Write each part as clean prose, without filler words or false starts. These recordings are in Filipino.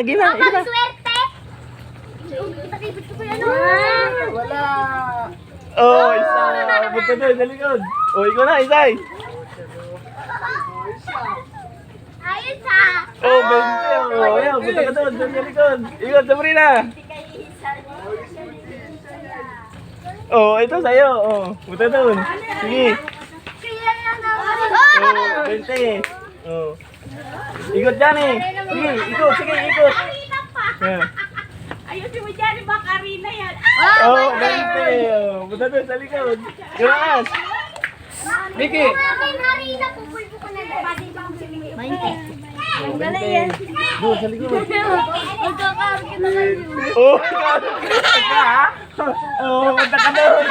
Gina. Swerte! Wala. Oh, isa. Punta doon sa likod. Oh, ikaw na, Isay. Ayos ah! Oh, 20. Oh, ayan, punta ka doon sa likod. Ikot, Sabrina. Oh, ito sa'yo. Oh, punta doon. Sige. Kaya lang naman. Oh, 20. Oh. Ikot dyan eh. Sige, ikot. Sige, ikot. Yeah. Ayusin mo dyan, baka Karina yan. Oh, 20. Oh, punta doon sa likod. Graas. Vicky. Harina, pupulpo ko na lang. 20. Oh, 20. Doon sa likod. Magkakaroon kita kayo. Oh, punta ka ha? Oh, punta ka doon.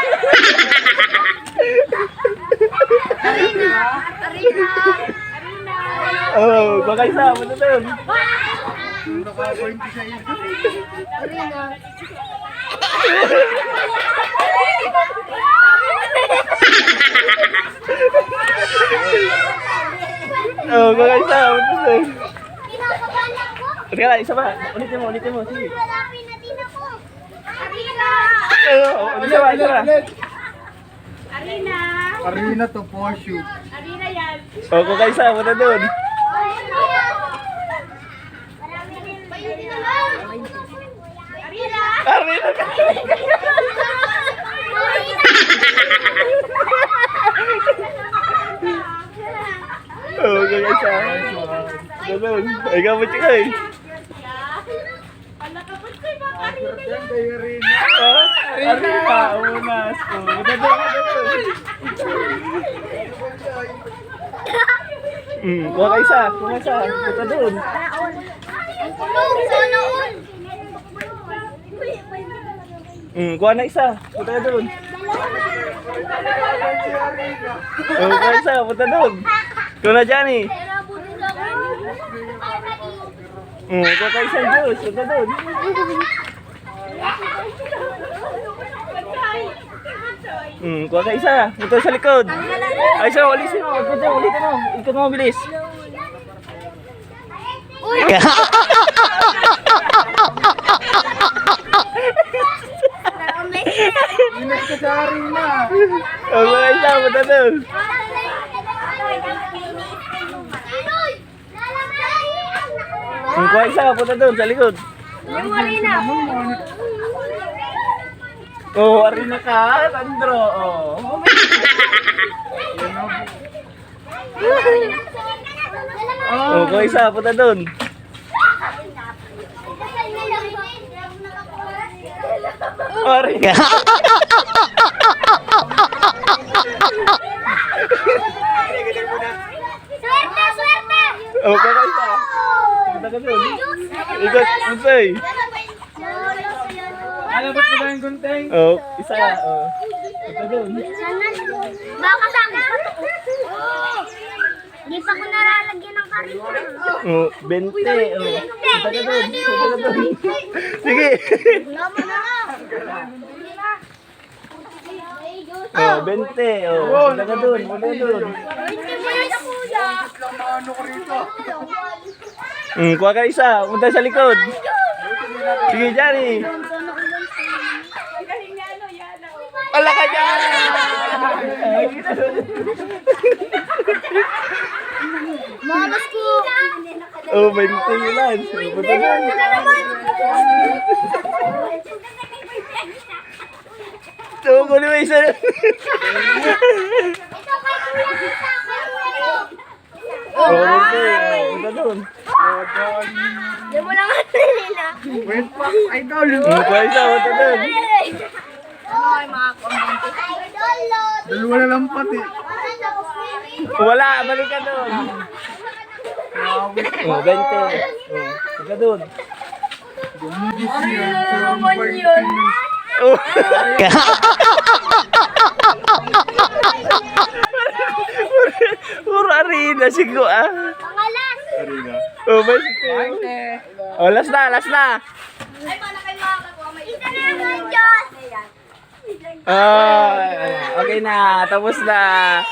Harina! Oh, baka isa. Punta doon. Harina! Oh, baka isa. Punta doon. Kinakabahan ako. Teka lang, isa pa. Ulitin mo. Sige. Lalapin natin ako. Harina! Oh, isa pa. Arina! Arena to for shoot. Arina yan. Oh, baka isa. Punta doon. Arina! Arina ka. Oh, baka isa. Doon. Ay, gamit ka eh. Wala ka pa sa'yo, baka Arina yan. Kay Arena. Oh, Arina. Unas. Oh, punta doon. Kuha ka isa. Punta doon. Sana all. Kuha na isa. Punta ka doon. Oh, kuha isa. Punta doon. Kuha na dyan eh. Kuha ka isa, Diyos. Punta doon. Kuha ka isa. Punta sa likod. Ay, isa. Ulitin mo. Ulitin mo. Ikot mo, bilis. Ingat ka sa Arena. Oh, kuha isa. Punta doon. Kuha isa. Punta doon sa likod. Yung Harina. Oh, Arina ka. Sandro. Oh. Oh, kuha isa. Punta doon. Arina. Swerte! Swerte! Oh, kuha isa. Punta ka doon. Ikot. Unsay. Alam mo ba yung gunteng? Oh, isa. Oh. Punta doon. Baka sa akin pa to. Hindi pa ko nalalagyan ng karina. Oh, 20. Oh. Punta ka doon. Sige. Oh, 20. Oh, punta ka doon. Punta doon. Lang maano ko rito. Kuha ka isa. Punta sa likod. Sige, Johnny. Wala ka dyan! Malas ko. Oh, 20 yun lang. Punta doon. So, kunin mo isa. Oh, 20. Punta doon. Di mo lang nila. Wait pa, idol. Kuha isa. Punta doon. Dalawa na lang pati. Wala. Balik ka doon. Oh, 20. Oh, punta doon. Gumugis yan. Ano yun? Oh. Puro Arina sigo ah. Pangalas. Arena. Oh, 20. Oh, last na. Isa na naman, Diyos. Oh, okay na. Tapos na.